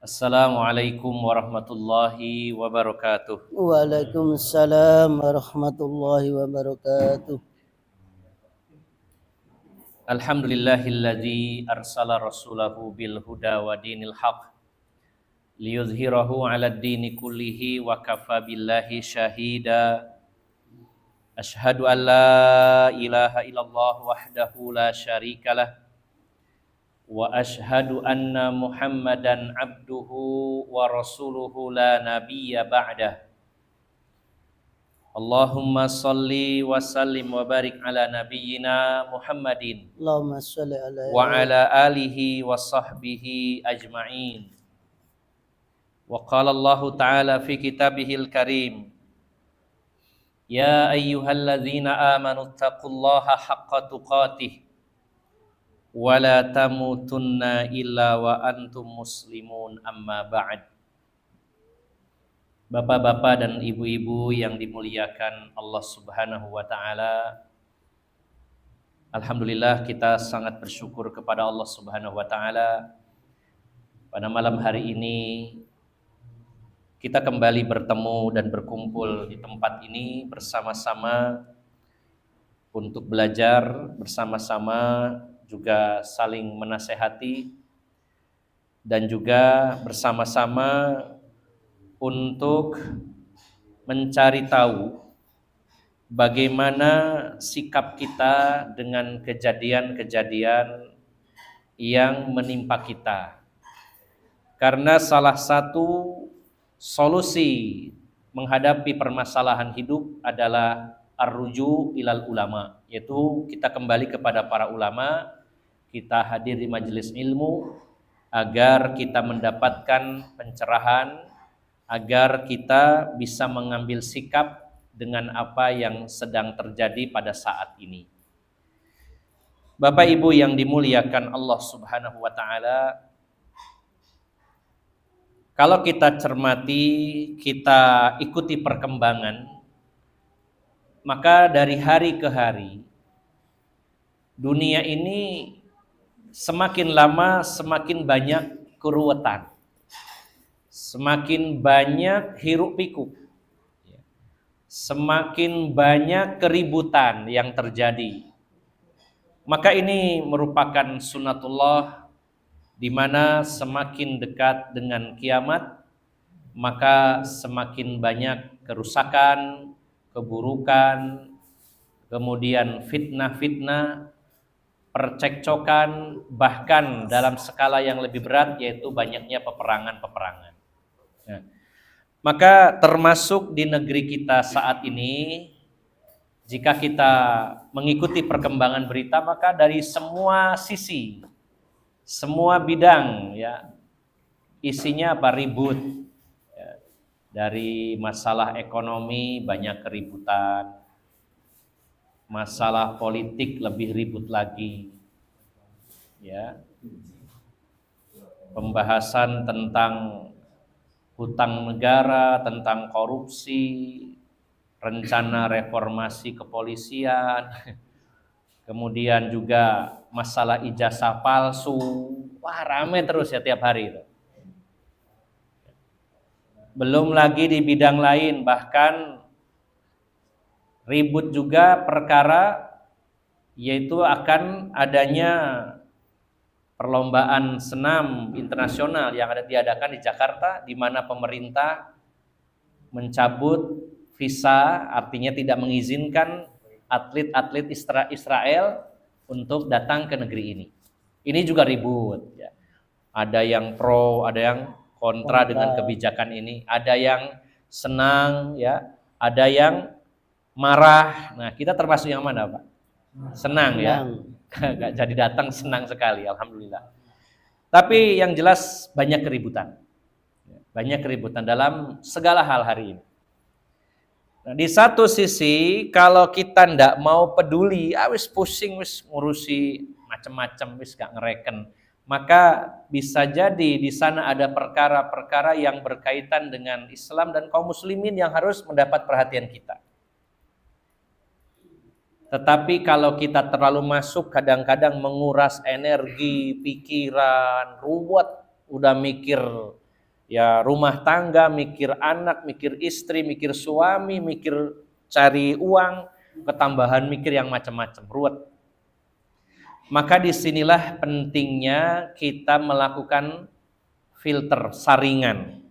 Assalamualaikum warahmatullahi wabarakatuh. Waalaikumsalam warahmatullahi wabarakatuh. Alhamdulillahilladzi arsala rasulahu bil huda wa dinil haq liyuzhirahu 'alad dini kullihi wa kafa billahi syahida. Asyhadu an la ilaha illallah wahdahu la syarikalah wa asyhadu anna Muhammadan abduhu wa rasuluhu la nabiyya ba'dah. Allahumma salli wa sallim wa barik ala nabiyyina Muhammadin Allahumma sholli ala wa ala alihi wa sahbihi ajma'in. Wa qala Allah ta'ala fi kitabihil karim, ya ayyuhalladzina amanu taqullaha haqqa tuqatih wa la tamutunna illa wa antum muslimun, amma ba'd. Bapak-bapak dan ibu-ibu yang dimuliakan Allah Subhanahu wa taala, alhamdulillah kita sangat bersyukur kepada Allah Subhanahu wa taala. Pada malam hari ini kita kembali bertemu dan berkumpul di tempat ini bersama-sama untuk belajar bersama-sama, juga saling menasehati dan juga bersama-sama untuk mencari tahu bagaimana sikap kita dengan kejadian-kejadian yang menimpa kita. Karena salah satu solusi menghadapi permasalahan hidup adalah ar-ruju ilal ulama, yaitu kita kembali kepada para ulama, kita hadir di majelis ilmu agar kita mendapatkan pencerahan, agar kita bisa mengambil sikap dengan apa yang sedang terjadi pada saat ini. Bapak Ibu yang dimuliakan Allah Subhanahu wa taala, kalau kita cermati, kita ikuti perkembangan, maka dari hari ke hari dunia ini semakin lama semakin banyak keruwetan, semakin banyak hiruk pikuk, semakin banyak keributan yang terjadi. Maka ini merupakan sunatullah, di mana semakin dekat dengan kiamat, maka semakin banyak kerusakan, keburukan, kemudian fitnah-fitnah, percekcokan, bahkan dalam skala yang lebih berat yaitu banyaknya peperangan-peperangan. Nah, maka termasuk di negeri kita saat ini, jika kita mengikuti perkembangan berita, maka dari semua sisi, semua bidang, ya, isinya apa? Ribut. Ya, dari masalah ekonomi banyak keributan, masalah politik lebih ribut lagi, ya, pembahasan tentang hutang negara, tentang korupsi, rencana reformasi kepolisian, kemudian juga masalah ijazah palsu. Wah, rame terus ya tiap hari itu. Belum lagi di bidang lain, bahkan ribut juga perkara yaitu akan adanya perlombaan senam internasional yang ada diadakan di Jakarta, di mana pemerintah mencabut visa, artinya tidak mengizinkan atlet-atlet Israel untuk datang ke negeri ini. Ini juga ribut, ya. Ada yang pro, ada yang kontra dengan kebijakan ini, ada yang senang, ya, ada yang marah. Nah, kita termasuk yang mana, Pak? Senang, ya. Gak jadi datang, senang sekali, alhamdulillah. Tapi yang jelas banyak keributan. Banyak keributan dalam segala hal hari ini. Nah, di satu sisi kalau kita ndak mau peduli, wis pusing, wis ngurusi macam-macam, wis gak ngereken, maka bisa jadi di sana ada perkara-perkara yang berkaitan dengan Islam dan kaum muslimin yang harus mendapat perhatian kita. Tetapi kalau kita terlalu masuk, kadang-kadang menguras energi, pikiran, ruwet, udah mikir ya rumah tangga, mikir anak, mikir istri, mikir suami, mikir cari uang, ketambahan mikir yang macam-macam, ruwet. Maka disinilah pentingnya kita melakukan filter, saringan.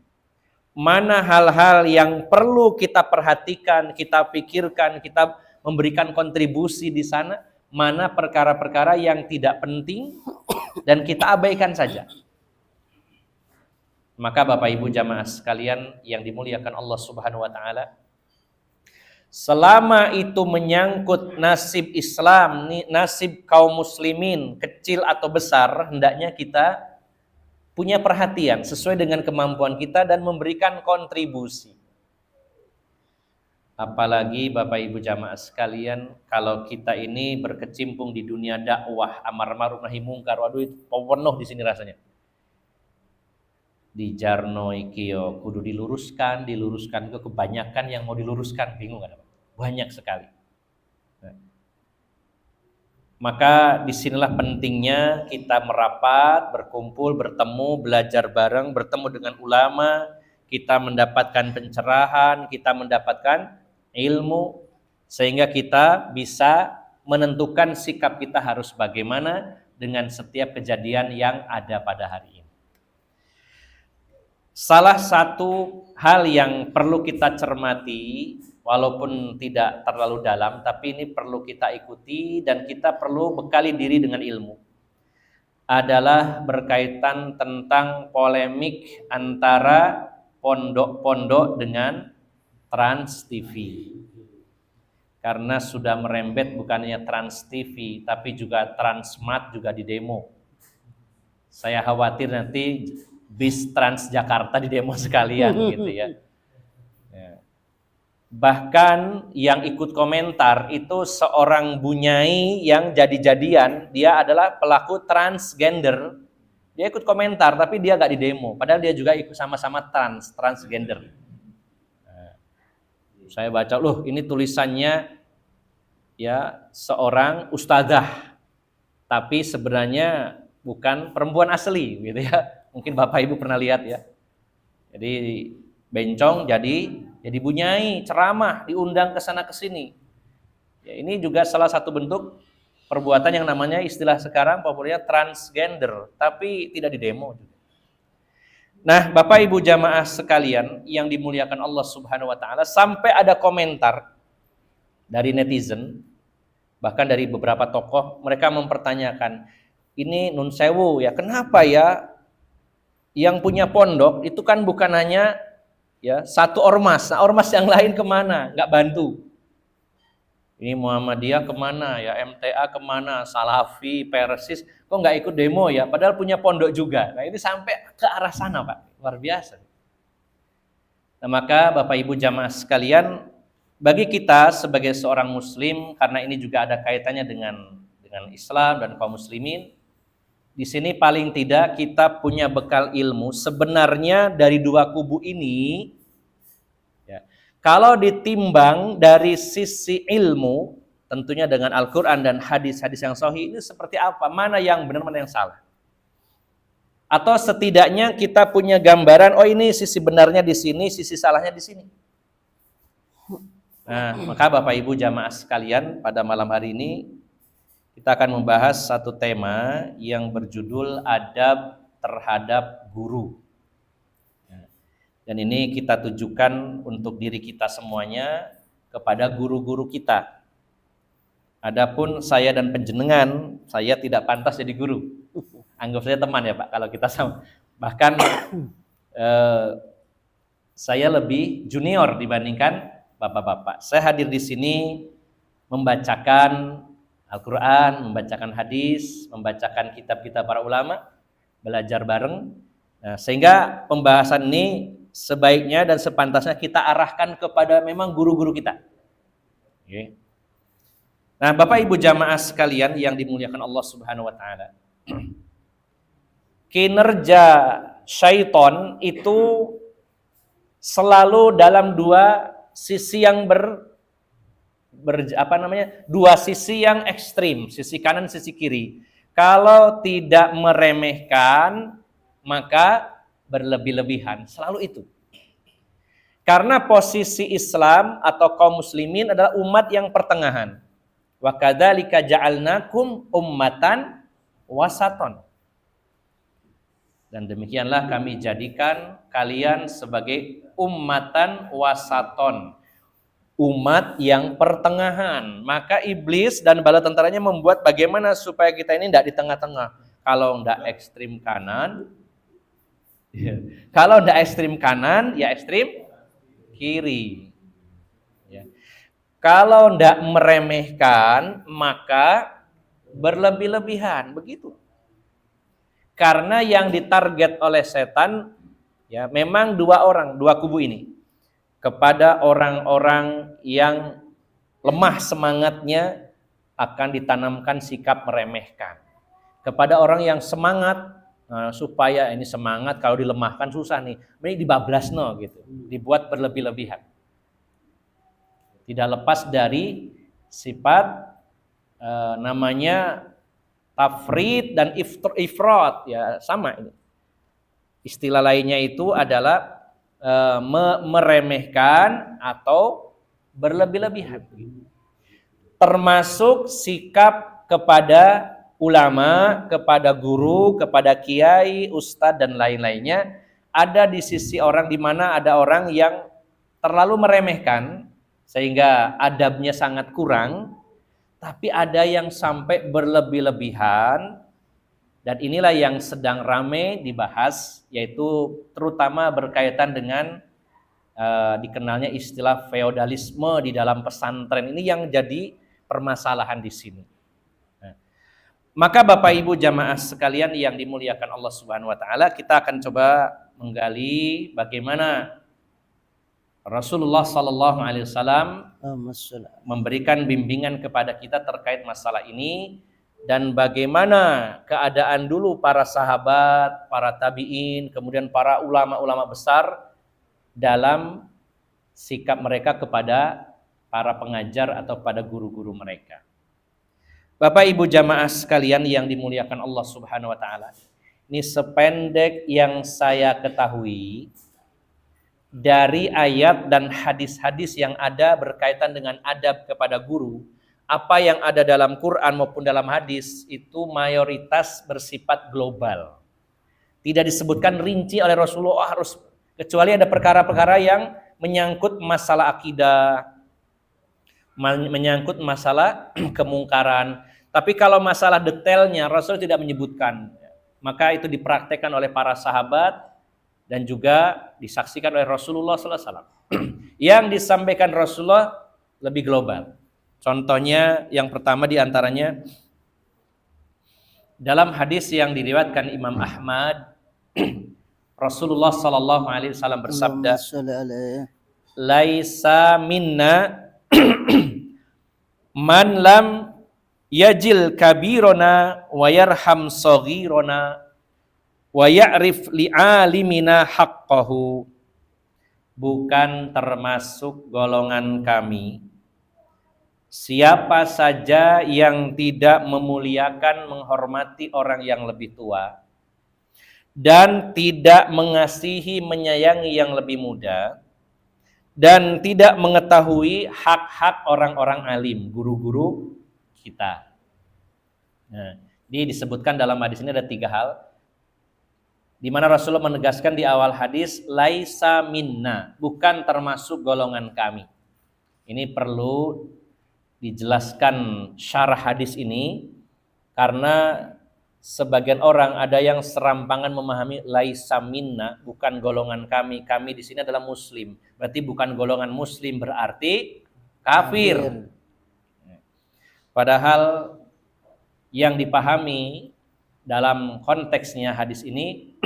Mana hal-hal yang perlu kita perhatikan, kita pikirkan, kita memberikan kontribusi di sana, mana perkara-perkara yang tidak penting dan kita abaikan saja. Maka Bapak Ibu jamaah sekalian yang dimuliakan Allah Subhanahu wa taala, selama itu menyangkut nasib Islam, nasib kaum muslimin, kecil atau besar, hendaknya kita punya perhatian sesuai dengan kemampuan kita dan memberikan kontribusi. Apalagi Bapak Ibu jamaah sekalian, kalau kita ini berkecimpung di dunia dakwah, amar ma'ruf nahi mungkar, waduh itu penuh di sini rasanya. Di Jarno iki yo kudu diluruskan ke kebanyakan yang mau diluruskan, bingung kan? Banyak sekali. Nah, maka disinilah pentingnya kita merapat, berkumpul, bertemu, belajar bareng, bertemu dengan ulama, kita mendapatkan pencerahan, kita mendapatkan ilmu, sehingga kita bisa menentukan sikap kita harus bagaimana dengan setiap kejadian yang ada pada hari ini. Salah satu hal yang perlu kita cermati, walaupun tidak terlalu dalam, tapi ini perlu kita ikuti dan kita perlu bekali diri dengan ilmu, adalah berkaitan tentang polemik antara pondok-pondok dengan Trans TV. Karena sudah merembet bukannya Trans TV, tapi juga Transmart juga di demo. Saya khawatir nanti bis Transjakarta di demo sekalian gitu ya. Bahkan yang ikut komentar itu seorang bunyai yang jadi-jadian, dia adalah pelaku transgender. Dia ikut komentar tapi dia gak di demo, padahal dia juga ikut sama-sama transgender. Saya baca, loh ini tulisannya ya seorang ustadzah, tapi sebenarnya bukan perempuan asli gitu ya. Mungkin Bapak Ibu pernah lihat ya. Jadi bencong jadi bunyai, ceramah, diundang ke sana ke sini. Ya, ini juga salah satu bentuk perbuatan yang namanya istilah sekarang populernya transgender, tapi tidak didemo juga. Nah, Bapak Ibu jamaah sekalian yang dimuliakan Allah Subhanahu wa taala, sampai ada komentar dari netizen, bahkan dari beberapa tokoh, mereka mempertanyakan, ini nun sewu ya, kenapa ya yang punya pondok itu kan bukan hanya ya satu ormas, nah ormas yang lain kemana? Nggak bantu. Ini Muhammadiyah kemana ya, MTA kemana, Salafi, Persis, kok nggak ikut demo ya? Padahal punya pondok juga. Nah ini sampai ke arah sana Pak, luar biasa. Nah maka Bapak Ibu jamaah sekalian, bagi kita sebagai seorang Muslim, karena ini juga ada kaitannya dengan Islam dan kaum muslimin, di sini paling tidak kita punya bekal ilmu. Sebenarnya dari dua kubu ini, ya, kalau ditimbang dari sisi ilmu, tentunya dengan Al-Quran dan hadis-hadis yang sahih, ini seperti apa? Mana yang benar, mana yang salah? Atau setidaknya kita punya gambaran, oh ini sisi benarnya di sini, sisi salahnya di sini. Nah, maka Bapak Ibu jamaah sekalian, pada malam hari ini kita akan membahas satu tema yang berjudul adab terhadap guru. Dan ini kita tujukan untuk diri kita semuanya kepada guru-guru kita. Adapun saya dan penjenengan, saya tidak pantas jadi guru. Anggap saya teman ya Pak, kalau kita sama. Bahkan saya lebih junior dibandingkan bapak-bapak. Saya hadir di sini membacakan Al-Quran, membacakan hadis, membacakan kitab-kitab para ulama, belajar bareng. Nah, sehingga pembahasan ini sebaiknya dan sepantasnya kita arahkan kepada memang guru-guru kita. Oke. Nah, Bapak Ibu jamaah sekalian yang dimuliakan Allah Subhanahu wa taala. Kinerja syaiton itu selalu dalam dua sisi yang dua sisi yang ekstrim, sisi kanan, sisi kiri. Kalau tidak meremehkan, maka berlebih-lebihan, selalu itu. Karena posisi Islam atau kaum muslimin adalah umat yang pertengahan. Wa kadzalika ja'alnakum ummatan wasaton. Dan demikianlah kami jadikan kalian sebagai ummatan wasaton, umat yang pertengahan. Maka iblis dan bala tentaranya membuat bagaimana supaya kita ini tidak di tengah-tengah. Kalau tidak ekstrim kanan, kalau tidak ekstrim kanan, ya ekstrim kiri. Ya. Kalau tidak meremehkan, maka berlebih-lebihan, begitu. Karena yang ditarget oleh setan, ya memang dua kubu ini. Kepada orang-orang yang lemah semangatnya akan ditanamkan sikap meremehkan. Kepada orang yang semangat, supaya ini semangat, kalau dilemahkan susah nih, ini dibablas gitu, dibuat berlebih-lebihan. Tidak lepas dari sifat namanya tafrid dan ifrat, ya sama ini. Istilah lainnya itu adalah meremehkan atau berlebih-lebihan. Termasuk sikap kepada ulama, kepada guru, kepada kiai, ustadz dan lain-lainnya, ada di sisi orang di mana ada orang yang terlalu meremehkan sehingga adabnya sangat kurang, tapi ada yang sampai berlebih-lebihan, dan inilah yang sedang ramai dibahas, yaitu terutama berkaitan dengan dikenalnya istilah feodalisme di dalam pesantren. Ini yang jadi permasalahan di sini. Maka Bapak Ibu jamaah sekalian yang dimuliakan Allah Subhanahu wa taala, kita akan coba menggali bagaimana Rasulullah sallallahu alaihi wasallam memberikan bimbingan kepada kita terkait masalah ini, dan bagaimana keadaan dulu para sahabat, para tabi'in, kemudian para ulama-ulama besar dalam sikap mereka kepada para pengajar atau pada guru-guru mereka. Bapak Ibu jamaah sekalian yang dimuliakan Allah Subhanahu wa taala. Ini sependek yang saya ketahui dari ayat dan hadis-hadis yang ada berkaitan dengan adab kepada guru, apa yang ada dalam Quran maupun dalam hadis itu mayoritas bersifat global. Tidak disebutkan rinci oleh Rasulullah harus, kecuali ada perkara-perkara yang menyangkut masalah akidah, menyangkut masalah kemungkaran. Tapi kalau masalah detailnya Rasul tidak menyebutkan. Maka itu dipraktekkan oleh para sahabat dan juga disaksikan oleh Rasulullah SAW. Yang disampaikan Rasulullah lebih global. Contohnya yang pertama diantaranya dalam hadis yang diriwayatkan Imam Ahmad, Rasulullah SAW bersabda, "Laisa minna man lam yajil kabirona wa yarham saghirona wa ya'rif li'alimina haqqahu." Bukan termasuk golongan kami siapa saja yang tidak memuliakan, menghormati orang yang lebih tua dan tidak mengasihi, menyayangi yang lebih muda, dan tidak mengetahui hak-hak orang-orang alim, guru-guru kita. Nah, ini disebutkan dalam hadis ini ada 3 hal, di mana Rasulullah menegaskan di awal hadis, laisa minna, bukan termasuk golongan kami. Ini perlu dijelaskan syarah hadis ini, karena sebagian orang ada yang serampangan memahami laisa minna, bukan golongan kami. Kami di sini adalah muslim. Berarti bukan golongan muslim berarti kafir. Padahal yang dipahami dalam konteksnya hadis ini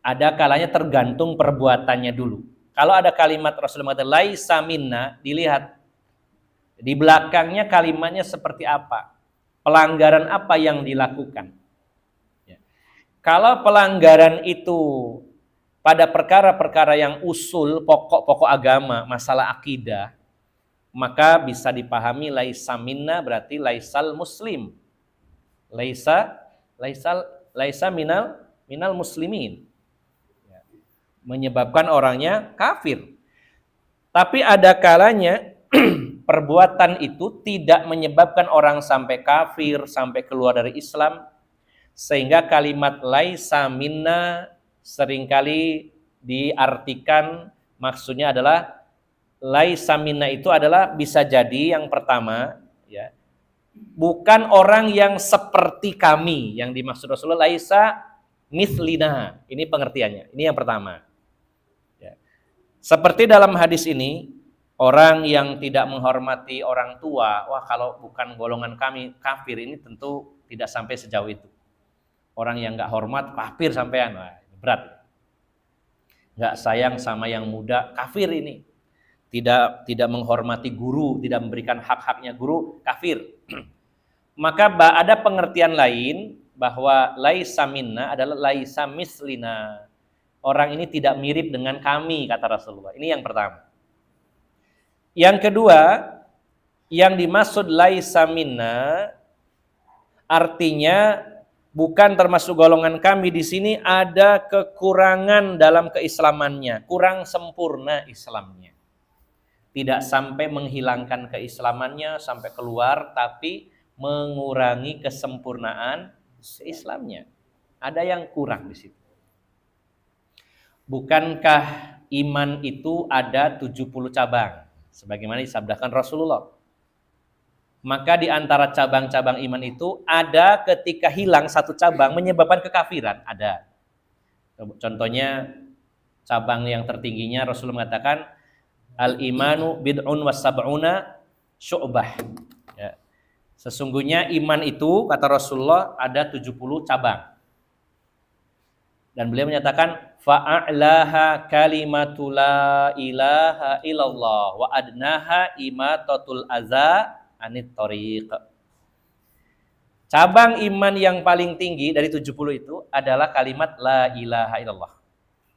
ada kalanya tergantung perbuatannya dulu. Kalau ada kalimat Rasulullah mengatakan laisa minna, dilihat di belakangnya kalimatnya seperti apa, pelanggaran apa yang dilakukan. Ya. Kalau pelanggaran itu pada perkara-perkara yang usul, pokok-pokok agama, masalah akidah, maka bisa dipahami laisa minna berarti laisal muslim. Laisa minal muslimin. menyebabkan orangnya kafir. Tapi ada kalanya perbuatan itu tidak menyebabkan orang sampai kafir, sampai keluar dari Islam, sehingga kalimat laisa minna seringkali diartikan maksudnya adalah laisa minna itu adalah bisa jadi yang pertama ya, bukan orang yang seperti kami, yang dimaksud Rasulullah laisa mithlina. Ini pengertiannya. Ini yang pertama. Ya. Seperti dalam hadis ini, orang yang tidak menghormati orang tua, wah kalau bukan golongan kami kafir, ini tentu tidak sampai sejauh itu. Orang yang nggak hormat kafir sampean, wah, berat. Nggak sayang sama yang muda, kafir ini. Tidak menghormati guru, tidak memberikan hak-haknya guru, kafir. Maka ada pengertian lain bahwa laisa minna adalah laisa mislina. Orang ini tidak mirip dengan kami, kata Rasulullah. Ini yang pertama. Yang kedua, yang dimaksud laisa minna artinya bukan termasuk golongan kami. Di sini ada kekurangan dalam keislamannya, kurang sempurna Islamnya. Tidak sampai menghilangkan keislamannya sampai keluar, tapi mengurangi kesempurnaan Islamnya. Ada yang kurang di situ. Bukankah iman itu ada 70 cabang? Sebagaimana disabdakan Rasulullah. Maka di antara cabang-cabang iman itu ada ketika hilang satu cabang menyebabkan kekafiran. Ada. Contohnya cabang yang tertingginya Rasulullah mengatakan al-imanu bid'un wa sab'una syu'bah. Ya. Sesungguhnya iman itu kata Rasulullah ada 70 cabang. Dan beliau menyatakan fa'a'laha kalimatu la ilaha illallah wa adnaha imatatul adza anit thariq. Cabang iman yang paling tinggi dari 70 itu adalah kalimat la ilaha illallah.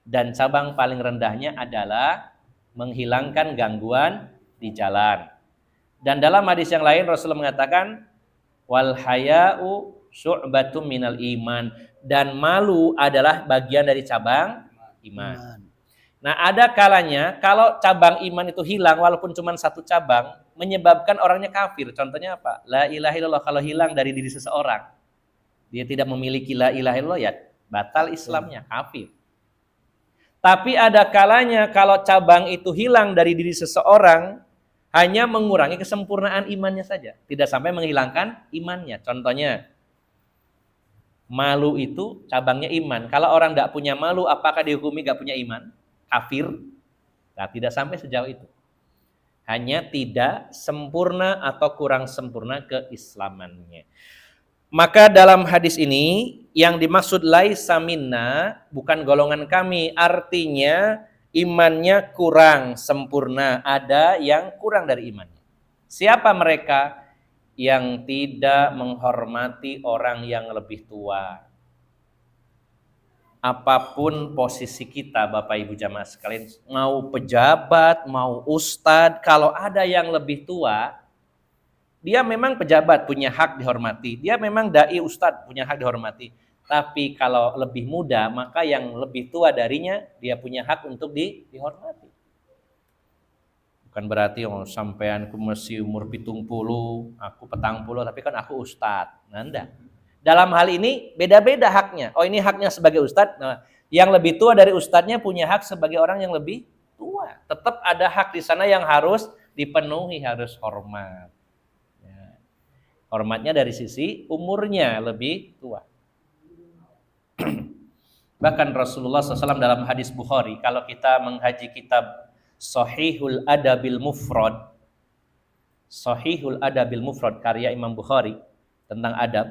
Dan cabang paling rendahnya adalah menghilangkan gangguan di jalan. Dan dalam hadis yang lain Rasulullah mengatakan wal haya'u syu'batum minal iman, dan malu adalah bagian dari cabang iman. Nah, ada kalanya kalau cabang iman itu hilang walaupun cuma satu cabang menyebabkan orangnya kafir. Contohnya apa? La ilaha illallah kalau hilang dari diri seseorang, dia tidak memiliki la ilaha illallah, ya batal Islamnya, kafir. Tapi ada kalanya kalau cabang itu hilang dari diri seseorang hanya mengurangi kesempurnaan imannya saja, tidak sampai menghilangkan imannya. Contohnya malu itu cabangnya iman. Kalau orang tidak punya malu, apakah dihukumi tidak punya iman? Kafir? Nah, tidak sampai sejauh itu. Hanya tidak sempurna atau kurang sempurna keislamannya. Maka dalam hadis ini yang dimaksud laisa minna bukan golongan kami, artinya imannya kurang sempurna, ada yang kurang dari imannya. Siapa mereka? Yang tidak menghormati orang yang lebih tua. Apapun posisi kita Bapak Ibu jamaah sekalian, mau pejabat, mau ustadz, kalau ada yang lebih tua, dia memang pejabat, punya hak dihormati. Dia memang dai ustadz, punya hak dihormati. Tapi kalau lebih muda, maka yang lebih tua darinya, dia punya hak untuk dihormati. Bukan berarti sampeanku masih umur 70, aku 40, tapi kan aku ustadz. Nah, enggak. Dalam hal ini beda-beda haknya. Oh, ini haknya sebagai ustadz. Nah, yang lebih tua dari ustadznya punya hak sebagai orang yang lebih tua. Tetap ada hak di sana yang harus dipenuhi, harus hormat. Ya. Hormatnya dari sisi umurnya lebih tua. Bahkan Rasulullah SAW dalam hadis Bukhari, kalau kita menghaji kitab Sahihul Adabil Mufrad, Sahihul Adabil Mufrad karya Imam Bukhari tentang adab,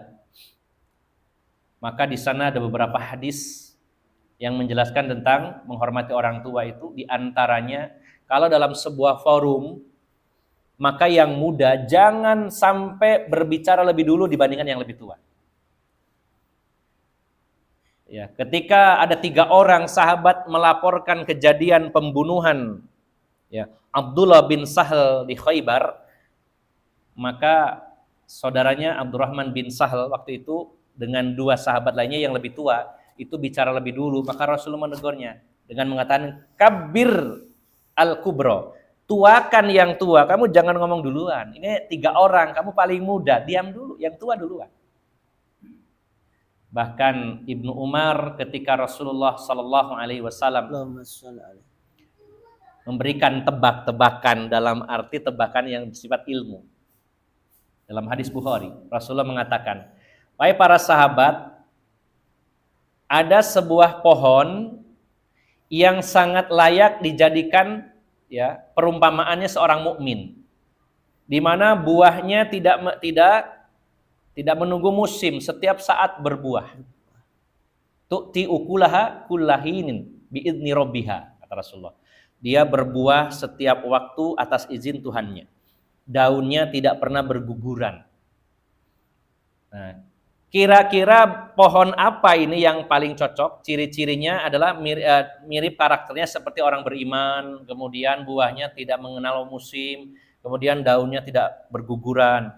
maka di sana ada beberapa hadis yang menjelaskan tentang menghormati orang tua itu. Di antaranya kalau dalam sebuah forum, maka yang muda jangan sampai berbicara lebih dulu dibandingkan yang lebih tua. Ya, ketika ada 3 orang sahabat melaporkan kejadian pembunuhan ya, Abdullah bin Sahal di Khaybar, maka saudaranya Abdurrahman bin Sahal waktu itu dengan 2 sahabat lainnya yang lebih tua itu bicara lebih dulu, maka Rasulullah menegurnya, dengan mengatakan kabir al-kubro, tuakan yang tua, kamu jangan ngomong duluan. Ini 3 orang, kamu paling muda, diam dulu, yang tua duluan. Bahkan Ibnu Umar ketika Rasulullah Shallallahu Alaihi Wasallam Allahumma shalli alaihi. memberikan tebak-tebakan dalam arti tebakan yang bersifat ilmu. Dalam hadis Bukhari, Rasulullah mengatakan, wahai para sahabat, ada sebuah pohon yang sangat layak dijadikan ya perumpamaannya seorang mukmin, di mana buahnya tidak menunggu musim, setiap saat berbuah. Tu'ti ukulaha kullahinin biidni rabbiha, kata Rasulullah. Dia berbuah setiap waktu atas izin Tuhannya. Daunnya tidak pernah berguguran. Nah, kira-kira pohon apa ini yang paling cocok? Ciri-cirinya adalah mirip karakternya seperti orang beriman, kemudian buahnya tidak mengenal musim, kemudian daunnya tidak berguguran.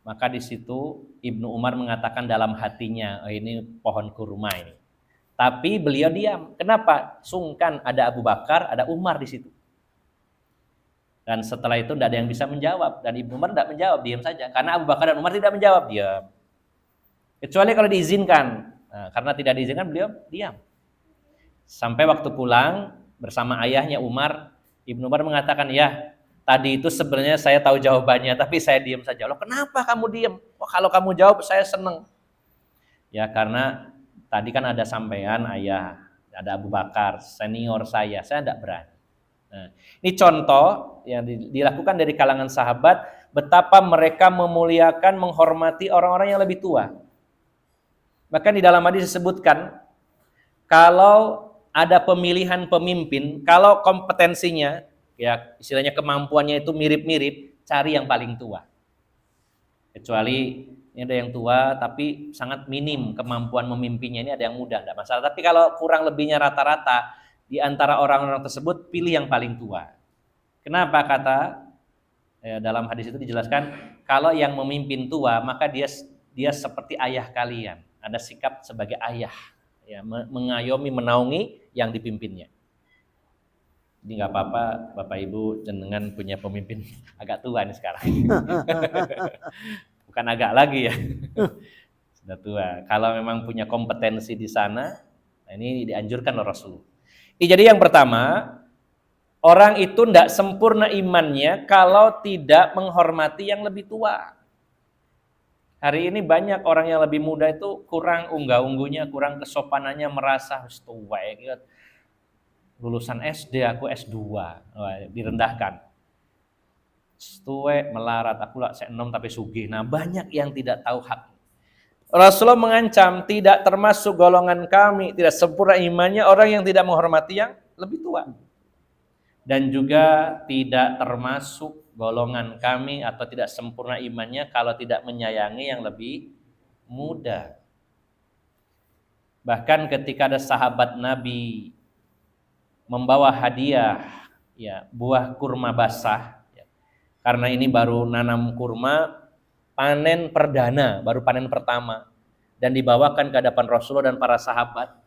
Maka di situ Ibnu Umar mengatakan dalam hatinya, oh, ini pohon kurma ini. Tapi beliau diam. Kenapa? Sungkan ada Abu Bakar, ada Umar di situ. Dan setelah itu tidak ada yang bisa menjawab. Dan Ibnu Umar tidak menjawab, diam saja. Karena Abu Bakar dan Umar tidak menjawab, diam. Kecuali kalau diizinkan. Nah, karena tidak diizinkan, beliau diam. Sampai waktu pulang bersama ayahnya Umar, Ibnu Umar mengatakan, ya tadi itu sebenarnya saya tahu jawabannya, tapi saya diam saja. Loh, kenapa kamu diam? Oh, kalau kamu jawab saya senang. Ya karena tadi kan ada sampean ayah, ada Abu Bakar, senior saya tidak berani. Nah, ini contoh yang dilakukan dari kalangan sahabat, betapa mereka memuliakan, menghormati orang-orang yang lebih tua. Bahkan di dalam hadis disebutkan, kalau ada pemilihan pemimpin, kalau kompetensinya, ya istilahnya kemampuannya itu mirip-mirip, cari yang paling tua. Kecuali ini ada yang tua tapi sangat minim kemampuan memimpinnya, ini ada yang muda, tidak masalah. Tapi kalau kurang lebihnya rata-rata di antara orang-orang tersebut, pilih yang paling tua. Kenapa? Kata dalam hadis itu dijelaskan, kalau yang memimpin tua maka dia seperti ayah kalian, ada sikap sebagai ayah, ya, mengayomi, menaungi yang dipimpinnya. Jadi nggak apa-apa Bapak Ibu jenengan punya pemimpin agak tua nih sekarang. Bukan agak lagi ya. Sudah tua. Kalau memang punya kompetensi di sana, nah ini dianjurkan oleh Rasulullah. Jadi yang pertama, orang itu tidak sempurna imannya kalau tidak menghormati yang lebih tua. Hari ini banyak orang yang lebih muda itu kurang unggah-ungguhnya, kurang kesopanannya, merasa harus tua ya. Lulusan SD, aku S2, direndahkan. Tuwek melarat, aku lah se-enom tapi sugih. Nah, banyak yang tidak tahu hak. Rasulullah mengancam, tidak termasuk golongan kami, tidak sempurna imannya orang yang tidak menghormati yang lebih tua. Dan juga tidak termasuk golongan kami atau tidak sempurna imannya kalau tidak menyayangi yang lebih muda. Bahkan ketika ada sahabat Nabi membawa hadiah, ya, buah kurma basah, ya, karena ini baru nanam kurma, panen perdana, baru panen pertama, dan dibawakan ke hadapan Rasulullah dan para sahabat.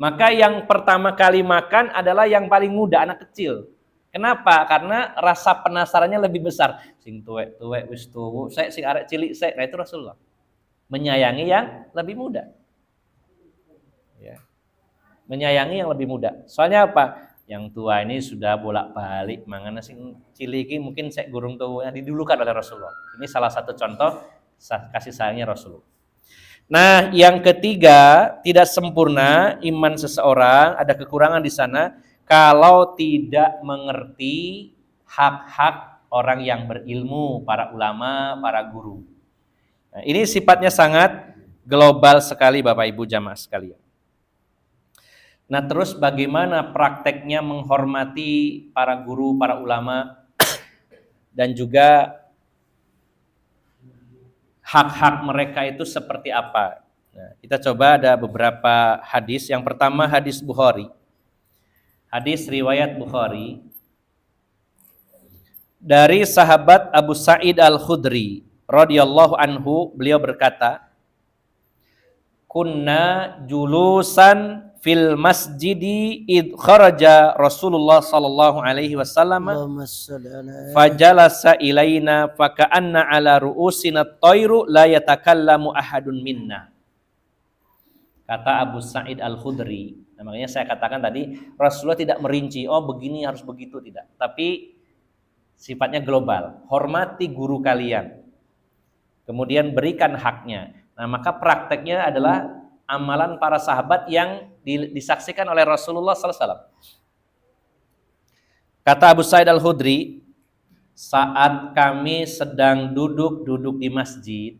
Maka yang pertama kali makan adalah yang paling muda, anak kecil. Kenapa? Karena rasa penasarannya lebih besar. Sing tuwek wis tuwu, saya sing arek cilik saya. Nah itu Rasulullah menyayangi yang lebih muda. Ya. Menyayangi yang lebih muda. Soalnya apa? Yang tua ini sudah bolak-balik mangana sing ciliki mungkin saya gurung tuwunya didulukan oleh Rasulullah. Ini salah satu contoh kasih sayangnya Rasulullah. Nah, yang ketiga, tidak sempurna iman seseorang, ada kekurangan di sana kalau tidak mengerti hak-hak orang yang berilmu, para ulama, para guru. Nah, ini sifatnya sangat global sekali Bapak Ibu jamaah sekalian. Nah, terus bagaimana prakteknya menghormati para guru, para ulama, dan juga hak-hak mereka itu seperti apa? Nah, kita coba ada beberapa hadis. Yang pertama hadis Bukhari. Hadis riwayat Bukhari dari sahabat Abu Sa'id Al-Khudri radhiyallahu anhu, beliau berkata, kunna julusan fil masjidi id kharaja Rasulullah sallallahu alaihi wasallam اللهم صل على fajalasa ilaina faka'anna ala ru'usina at-tayru la yatakallamu ahadun minna. Kata Abu Sa'id Al-Khudri. Nah, makanya saya katakan tadi Rasulullah tidak merinci, oh begini harus begitu, tidak. Tapi sifatnya global. Hormati guru kalian. Kemudian berikan haknya. Nah, maka prakteknya adalah amalan para sahabat yang disaksikan oleh Rasulullah SAW. Kata Abu Sa'id Al-Khudri, saat kami sedang duduk di masjid,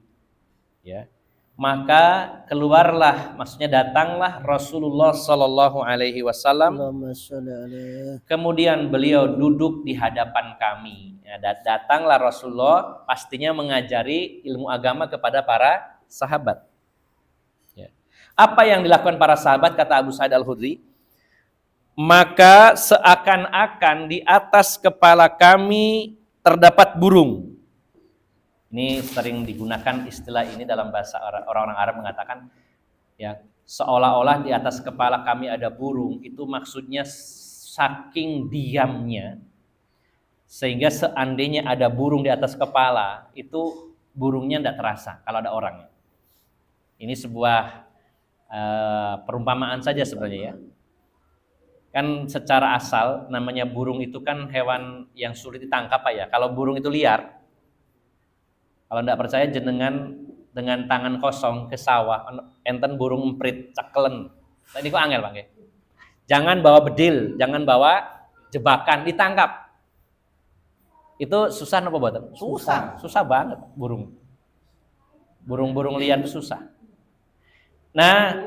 ya, maka keluarlah, maksudnya datanglah Rasulullah Sallallahu Alaihi Wasallam. اللهم صل على Kemudian beliau duduk di hadapan kami. Ya, datanglah Rasulullah, pastinya mengajari ilmu agama kepada para sahabat. Ya. Apa yang dilakukan para sahabat, kata Abu Sa'id Al-Khudri? Maka seakan-akan di atas kepala kami terdapat burung. Ini sering digunakan istilah ini dalam bahasa orang-orang Arab, mengatakan ya seolah-olah di atas kepala kami ada burung. Itu maksudnya saking diamnya, sehingga seandainya ada burung di atas kepala, itu burungnya tidak terasa kalau ada orangnya. Ini sebuah perumpamaan saja sebenarnya, ya. Kan secara asal namanya burung itu kan hewan yang sulit ditangkap, ya. Kalau burung itu liar, kalau tidak percaya jenengan dengan tangan kosong ke sawah, enten burung emprit cakelen. Nah, ini kok angel, Bang, ya. Jangan bawa bedil, jangan bawa jebakan, ditangkap. Itu susah apa buatan? Susah banget burung. Burung-burung liar itu susah. Nah,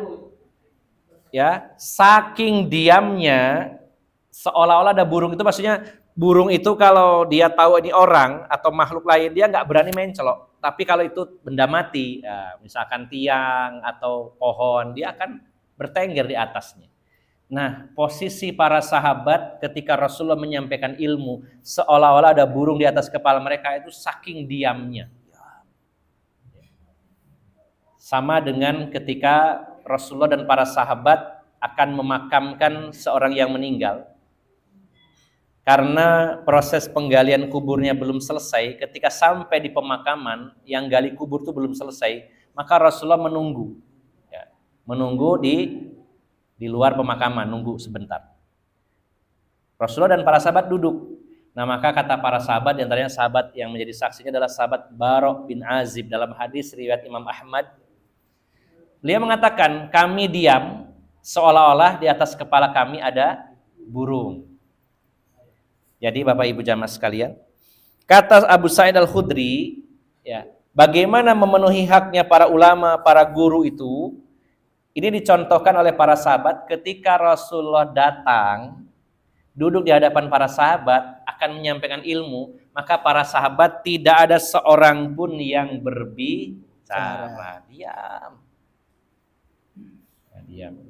ya, saking diamnya, seolah-olah ada burung itu, maksudnya burung itu kalau dia tahu ini orang atau makhluk lain, dia nggak berani mencelok. Tapi kalau itu benda mati, ya, misalkan tiang atau pohon, dia akan bertengger di atasnya. Nah, posisi para sahabat ketika Rasulullah menyampaikan ilmu, seolah-olah ada burung di atas kepala mereka, itu saking diamnya. Sama dengan ketika Rasulullah dan para sahabat akan memakamkan seorang yang meninggal. Karena proses penggalian kuburnya belum selesai, ketika sampai di pemakaman, yang gali kubur itu belum selesai, maka Rasulullah menunggu. Ya, menunggu di luar pemakaman, nunggu sebentar. Rasulullah dan para sahabat duduk. Nah, maka kata para sahabat, di antaranya sahabat yang menjadi saksinya adalah sahabat Bara' bin Azib dalam hadis riwayat Imam Ahmad. Beliau mengatakan, kami diam seolah-olah di atas kepala kami ada burung. Jadi Bapak Ibu jamaah sekalian, kata Abu Sa'id Al-Khudri, ya, bagaimana memenuhi haknya para ulama, para guru itu, ini dicontohkan oleh para sahabat ketika Rasulullah datang, duduk di hadapan para sahabat, akan menyampaikan ilmu, maka para sahabat tidak ada seorang pun yang berbicara. Diam.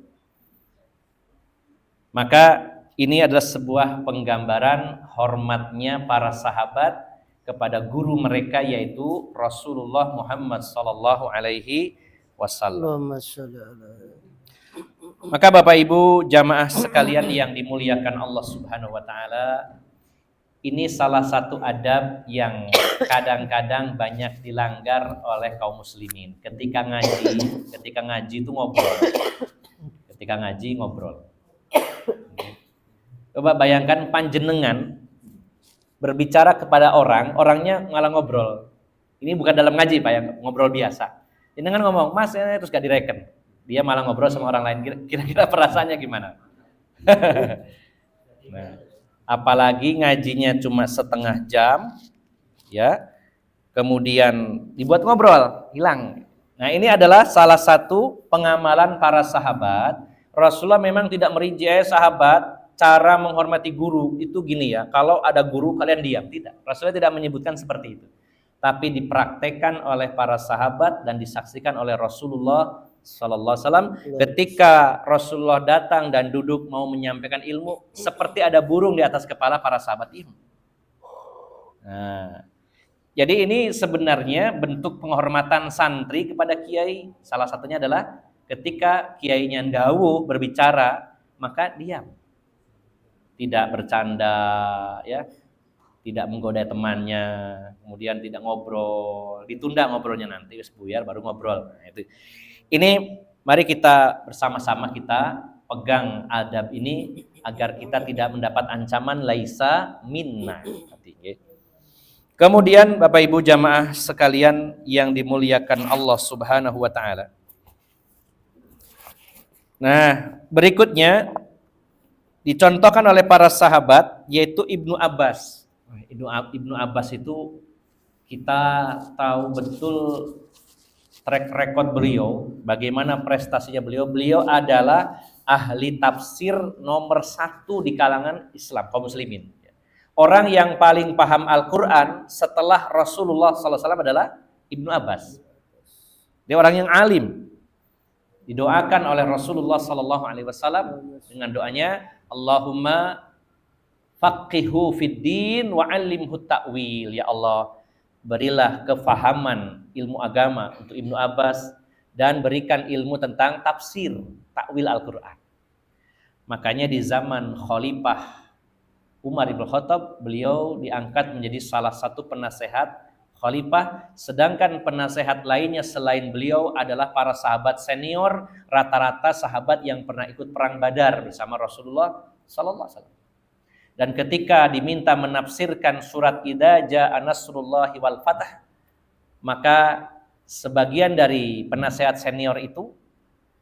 Maka ini adalah sebuah penggambaran hormatnya para sahabat kepada guru mereka, yaitu Rasulullah Muhammad sallallahu alaihi wasallam. Maka Bapak Ibu jamaah sekalian yang dimuliakan Allah Subhanahu wa taala, ini salah satu adab yang kadang-kadang banyak dilanggar oleh kaum muslimin. Ketika ngaji itu ngobrol. Ketika ngaji ngobrol. Coba bayangkan panjenengan berbicara kepada orang, orangnya malah ngobrol. Ini bukan dalam ngaji, Pak, yang ngobrol biasa. Jenengan ngomong, "Mas," terus gak direken. Dia malah ngobrol sama orang lain. Kira-kira perasaannya gimana? Nah, apalagi ngajinya cuma setengah jam, ya. Kemudian dibuat ngobrol, hilang. Nah, ini adalah salah satu pengamalan para sahabat. Rasulullah memang tidak merinci, sahabat, cara menghormati guru itu gini ya, kalau ada guru kalian diam. Tidak, Rasulullah tidak menyebutkan seperti itu. Tapi dipraktekkan oleh para sahabat dan disaksikan oleh Rasulullah Sallallahu Alaihi Wasallam ketika Rasulullah datang dan duduk mau menyampaikan ilmu, seperti ada burung di atas kepala para sahabat itu. Nah, jadi ini sebenarnya bentuk penghormatan santri kepada kiai. Salah satunya adalah Ketika kiainya ndawuh berbicara, maka diam. Tidak bercanda, ya, tidak menggoda temannya, kemudian tidak ngobrol, ditunda ngobrolnya nanti buyar baru ngobrol. Nah, itu. Ini mari kita bersama-sama kita pegang adab ini agar kita tidak mendapat ancaman laisa minna. Kemudian Bapak Ibu jamaah sekalian yang dimuliakan Allah Subhanahu wa taala. Nah, berikutnya dicontohkan oleh para sahabat yaitu Ibnu Abbas. Ibnu Abbas itu kita tahu betul track record beliau, bagaimana prestasinya beliau. Beliau adalah ahli tafsir nomor 1 di kalangan Islam, kaum muslimin. Orang yang paling paham Al-Quran setelah Rasulullah SAW adalah Ibnu Abbas. Dia orang yang alim. Didoakan oleh Rasulullah SAW dengan doanya, Allahumma faqihu fid din wa 'allimhu ta'wil. Ya Allah, berilah kefahaman ilmu agama untuk Ibnu Abbas dan berikan ilmu tentang tafsir, takwil Al-Quran. Makanya di zaman Khalifah Umar ibn Khattab, beliau diangkat menjadi salah satu penasehat khalifah, sedangkan penasehat lainnya selain beliau adalah para sahabat senior, rata-rata sahabat yang pernah ikut perang Badar bersama Rasulullah sallallahu alaihi wasallam. Dan ketika diminta menafsirkan surat Idza Jaa Nasrullahi wal Fath, maka sebagian dari penasehat senior itu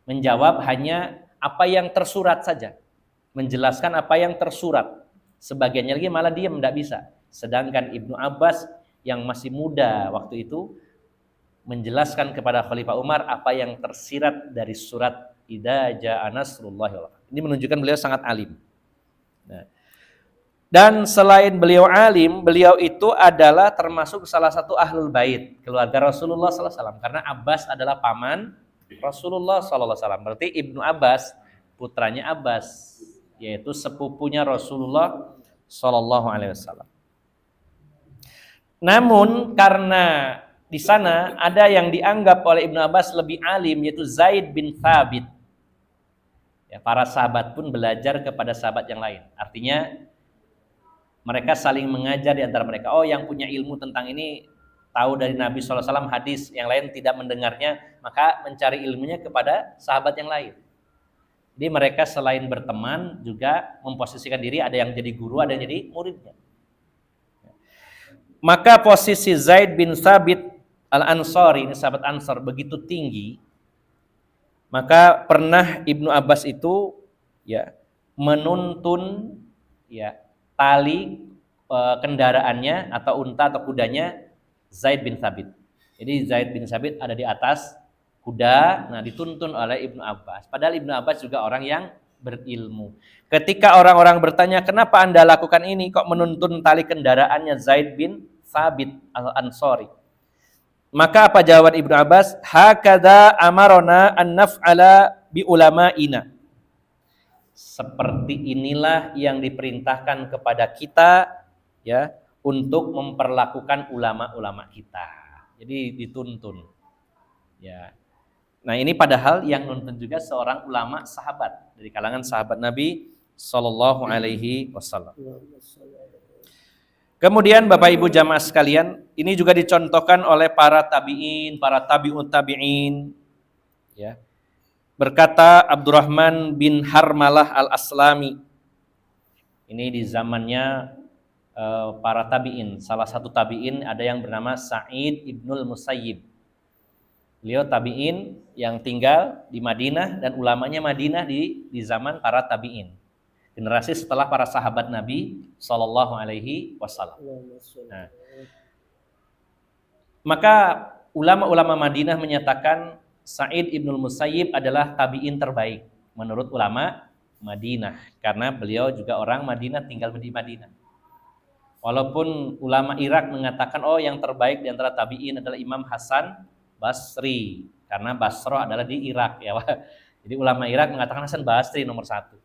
menjawab hanya apa yang tersurat saja, menjelaskan apa yang tersurat. Sebagiannya lagi malah diam, tidak bisa. Sedangkan Ibnu Abbas yang masih muda waktu itu menjelaskan kepada Khalifah Umar apa yang tersirat dari surat Idza Jaa Nasrullahi wal Fath. Ini menunjukkan beliau sangat alim. Nah, dan selain beliau alim, beliau itu adalah termasuk salah satu ahlul bait, keluarga Rasulullah SAW. Karena Abbas adalah paman Rasulullah SAW. Berarti Ibnu Abbas, putranya Abbas, yaitu sepupunya Rasulullah SAW. Namun karena di sana ada yang dianggap oleh Ibnu Abbas lebih alim, yaitu Zaid bin Thabit. Ya, para sahabat pun belajar kepada sahabat yang lain. Artinya mereka saling mengajar di antara mereka. Oh, yang punya ilmu tentang ini tahu dari Nabi SAW hadis, yang lain tidak mendengarnya, maka mencari ilmunya kepada sahabat yang lain. Jadi mereka selain berteman juga memposisikan diri, ada yang jadi guru, ada yang jadi muridnya. Maka posisi Zaid bin Thabit Al-Ansari, ini sahabat Ansar, begitu tinggi. Maka pernah Ibnu Abbas itu ya menuntun ya tali kendaraannya atau unta atau kudanya Zaid bin Thabit. Jadi Zaid bin Thabit ada di atas kuda, nah dituntun oleh Ibnu Abbas. Padahal Ibnu Abbas juga orang yang berilmu. Ketika orang-orang bertanya, kenapa Anda lakukan ini? Kok menuntun tali kendaraannya Zaid bin Thabit Al-Ansari? Maka apa jawaban Ibnu Abbas? Hakadha amarona an naf'ala bi ulama'ina. Seperti inilah yang diperintahkan kepada kita ya untuk memperlakukan ulama-ulama kita. Jadi dituntun. Ya. Nah, ini padahal yang nuntun juga seorang ulama sahabat dari kalangan sahabat Nabi sallallahu alaihi wasallam. Kemudian Bapak Ibu jamaah sekalian, ini juga dicontohkan oleh para tabi'in, para tabi'ut tabi'in. Ya. Berkata Abdurrahman bin Harmalah al-Aslami. Ini di zamannya para tabi'in. Salah satu tabi'in ada yang bernama Sa'id ibnul Musayyib. Beliau tabi'in yang tinggal di Madinah dan ulamanya Madinah di zaman para tabi'in. Generasi setelah para sahabat Nabi sallallahu alaihi wasallam. Nah, maka ulama-ulama Madinah menyatakan Sa'id ibnul Musayyib adalah tabi'in terbaik menurut ulama Madinah karena beliau juga orang Madinah, tinggal di Madinah. Walaupun ulama Irak mengatakan oh yang terbaik di antara tabi'in adalah Imam Hasan Basri karena Basro adalah di Irak ya. Jadi ulama Irak mengatakan Hasan Basri nomor 1.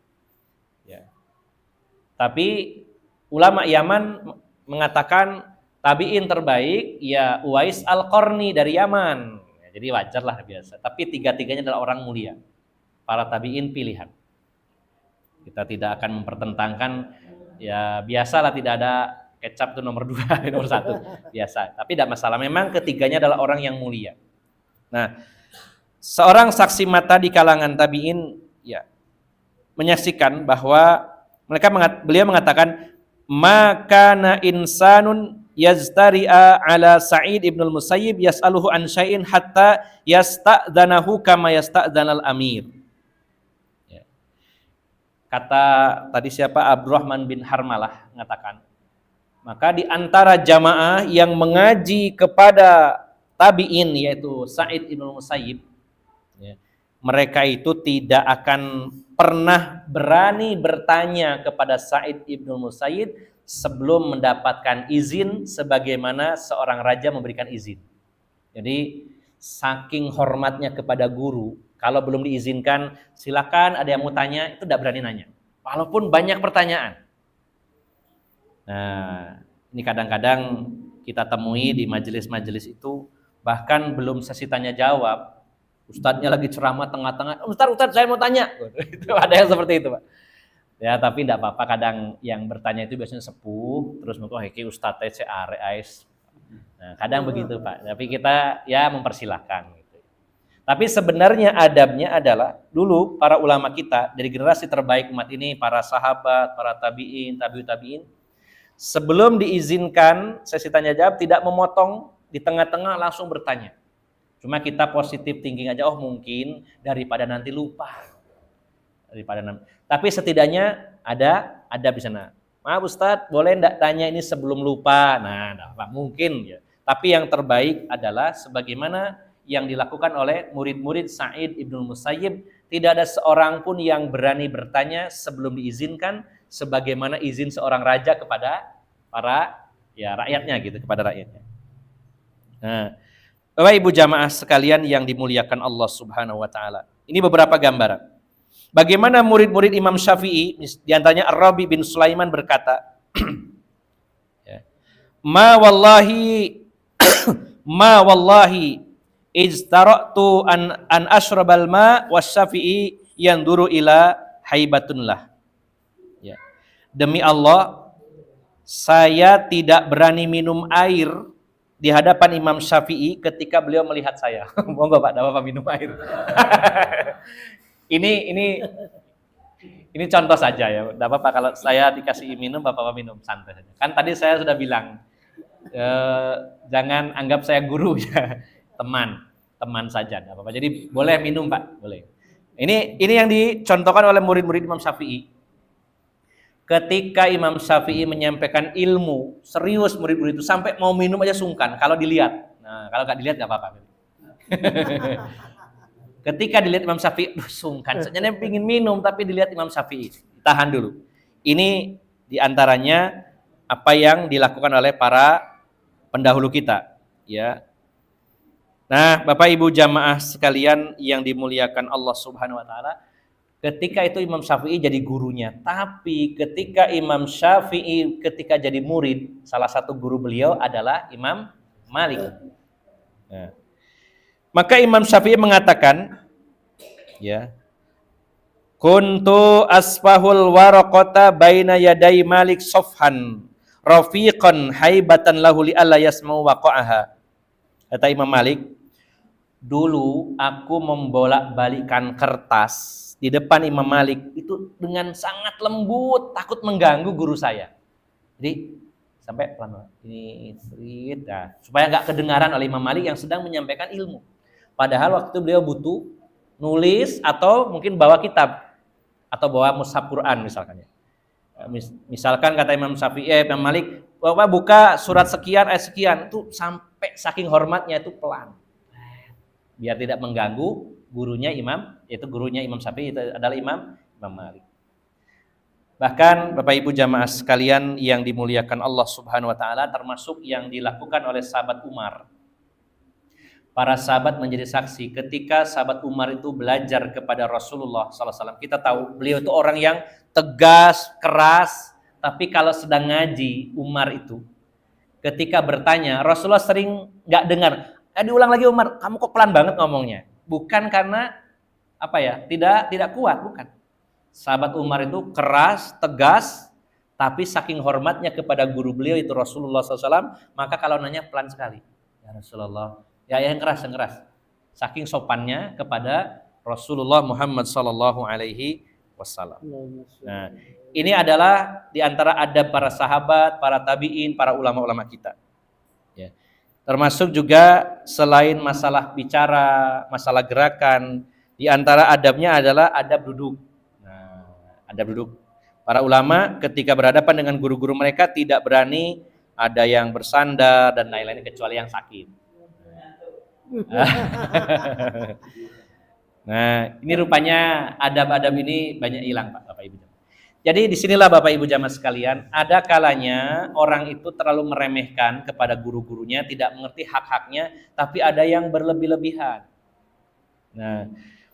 Ya. Tapi ulama Yaman mengatakan tabi'in terbaik ya Uwais Al-Qarni dari Yaman. Jadi wajar lah biasa. Tapi tiga-tiganya adalah orang mulia. Para tabi'in pilihan. Kita tidak akan mempertentangkan, ya biasalah tidak ada kecap itu nomor 2, nomor 1. Biasa. Tapi tidak masalah. Memang ketiganya adalah orang yang mulia. Nah, seorang saksi mata di kalangan tabi'in ya menyaksikan bahwa beliau mengatakan makana insanun yaztari'a ala Sa'id ibn al-Musayyib yas'aluhu an syai'in hatta yasta'dzanahu kama yasta'dzanal amir. Ya. Kata tadi siapa, Abdurrahman bin Harmalah mengatakan, maka di antara jamaah yang mengaji kepada tabi'in yaitu Sa'id ibn al-Musayyib, ya, mereka itu tidak akan pernah berani bertanya kepada Sa'id ibn al-Musayyib sebelum mendapatkan izin sebagaimana seorang raja memberikan izin. Jadi saking hormatnya kepada guru, kalau belum diizinkan silakan ada yang mau tanya, itu tidak berani nanya. Walaupun banyak pertanyaan. Nah, ini kadang-kadang kita temui di majelis-majelis itu, bahkan belum sesi tanya jawab, ustadznya lagi ceramah tengah-tengah, Ustadz saya mau tanya. Itu ada yang seperti itu, Pak. Ya, tapi tidak apa-apa, kadang yang bertanya itu biasanya sepuh, terus mungkin iki ustadz teh are ais. Nah, kadang begitu, Pak. Tapi kita ya mempersilahkan gitu. Tapi sebenarnya adabnya adalah dulu para ulama kita dari generasi terbaik umat ini, para sahabat, para tabi'in, tabi'ut tabi'in, sebelum diizinkan sesi tanya jawab tidak memotong di tengah-tengah langsung bertanya. Cuma kita positif thinking aja, oh mungkin daripada nanti lupa. Tapi setidaknya ada di sana. Maaf Ustadz, boleh enggak tanya ini sebelum lupa? Nah, enggak mungkin ya. Tapi yang terbaik adalah sebagaimana yang dilakukan oleh murid-murid Sa'id ibn Musayyib, tidak ada seorang pun yang berani bertanya sebelum diizinkan, sebagaimana izin seorang raja kepada para ya rakyatnya gitu, kepada rakyatnya. Nah, Bapak Ibu jamaah sekalian yang dimuliakan Allah Subhanahu wa taala. Ini beberapa gambaran. Bagaimana murid-murid Imam Syafi'i, di antaranya Ar-Rabi bin Sulaiman berkata, Ma wallahi ijtara'tu an ashrabal ma wasyafi'i yanduru ila haibatunlah. Ya. Demi Allah, saya tidak berani minum air di hadapan Imam Syafi'i ketika beliau melihat saya. Monggo Pak, Bapak minum air. Ini contoh saja ya. Tidak apa-apa kalau saya dikasih minum, Bapak minum santai saja. Kan tadi saya sudah bilang, jangan anggap saya guru ya, teman saja. Tidak apa-apa. Jadi boleh minum Pak, boleh. Ini yang dicontohkan oleh murid-murid Imam Syafi'i. Ketika Imam Syafi'i menyampaikan ilmu, serius murid-murid itu sampai mau minum aja sungkan kalau dilihat. Nah, kalau nggak dilihat nggak apa-apa. Ketika dilihat Imam Syafi'i, sungkan. Sebenarnya ingin minum tapi dilihat Imam Syafi'i. Tahan dulu. Ini diantaranya apa yang dilakukan oleh para pendahulu kita. Ya. Nah, Bapak Ibu jamaah sekalian yang dimuliakan Allah Subhanahu Wa Taala. Ketika itu Imam Syafi'i jadi gurunya, tapi ketika Imam Syafi'i ketika jadi murid, salah satu guru beliau adalah Imam Malik. Nah, maka Imam Syafi'i mengatakan, ya, kuntu asfahul waraqata baina yaday Malik sofhan rafiqan haibatan lahu li alla yasma'u waqa'aha. Kata Imam Malik, dulu aku membolak-balikkan kertas di depan Imam Malik itu dengan sangat lembut, takut mengganggu guru saya. Jadi sampai pelan-pelan ini nah, supaya nggak kedengaran oleh Imam Malik yang sedang menyampaikan ilmu. Padahal waktu beliau butuh nulis atau mungkin bawa kitab atau bawa mushaf Quran misalkan. Misalkan kata Imam Syafi'i, Imam Malik, Bapak buka surat sekian ayat sekian, itu sampai saking hormatnya itu pelan. Biar tidak mengganggu gurunya Imam, yaitu gurunya Imam Syafi'i itu adalah Imam Malik. Bahkan Bapak Ibu jamaah sekalian yang dimuliakan Allah Subhanahu wa taala, termasuk yang dilakukan oleh sahabat Umar. Para sahabat menjadi saksi ketika sahabat Umar itu belajar kepada Rasulullah SAW. Kita tahu beliau itu orang yang tegas, keras, tapi kalau sedang ngaji Umar itu ketika bertanya, Rasulullah sering nggak dengar. Diulang lagi Umar, kamu kok pelan banget ngomongnya? Bukan karena apa ya? Tidak kuat, bukan. Sahabat Umar itu keras, tegas, tapi saking hormatnya kepada guru beliau itu Rasulullah SAW, maka kalau nanya pelan sekali. Ya Rasulullah, ya yang keras, yang keras. Saking sopannya kepada Rasulullah Muhammad Sallallahu Alaihi Wasallam. Nah, ini adalah di antara adab para sahabat, para tabiin, para ulama-ulama kita. Ya. Termasuk juga selain masalah bicara, masalah gerakan, di antara adabnya adalah adab duduk. Nah, adab duduk. Para ulama ketika berhadapan dengan guru-guru mereka tidak berani ada yang bersandar dan lain-lain kecuali yang sakit. Nah, ini rupanya adab-adab ini banyak hilang, Pak, Bapak Ibu. Jadi disinilah Bapak Ibu jamaah sekalian, ada kalanya orang itu terlalu meremehkan kepada guru-gurunya, tidak mengerti hak-haknya, tapi ada yang berlebih-lebihan. Nah,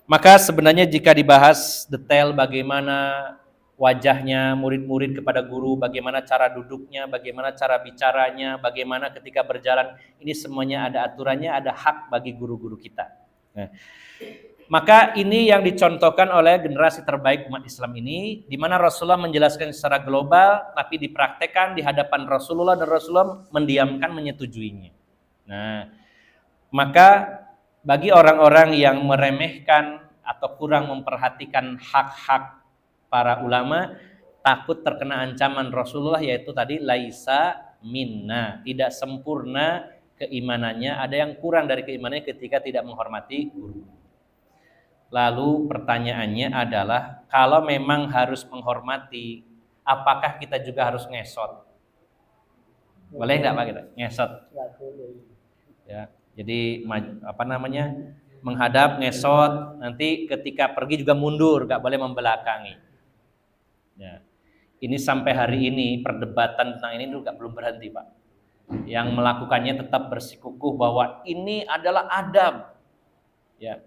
maka sebenarnya jika dibahas detail bagaimana wajahnya murid-murid kepada guru, bagaimana cara duduknya, bagaimana cara bicaranya, bagaimana ketika berjalan, ini semuanya ada aturannya, ada hak bagi guru-guru kita. Nah, maka ini yang dicontohkan oleh generasi terbaik umat Islam ini, di mana Rasulullah menjelaskan secara global, tapi dipraktekkan di hadapan Rasulullah dan Rasulullah mendiamkan, menyetujuinya. Nah, maka bagi orang-orang yang meremehkan atau kurang memperhatikan hak-hak para ulama, takut terkena ancaman Rasulullah, yaitu tadi laisa minna, tidak sempurna keimanannya, ada yang kurang dari keimanannya ketika tidak menghormati guru. Lalu pertanyaannya adalah, kalau memang harus menghormati, apakah kita juga harus ngesot? Boleh nggak Pak kita ngesot? Ya, jadi menghadap, ngesot, nanti ketika pergi juga mundur, nggak boleh membelakangi. Ya. Ini sampai hari ini perdebatan tentang ini juga belum berhenti, Pak. Yang melakukannya tetap bersikukuh bahwa ini adalah adab. Ya.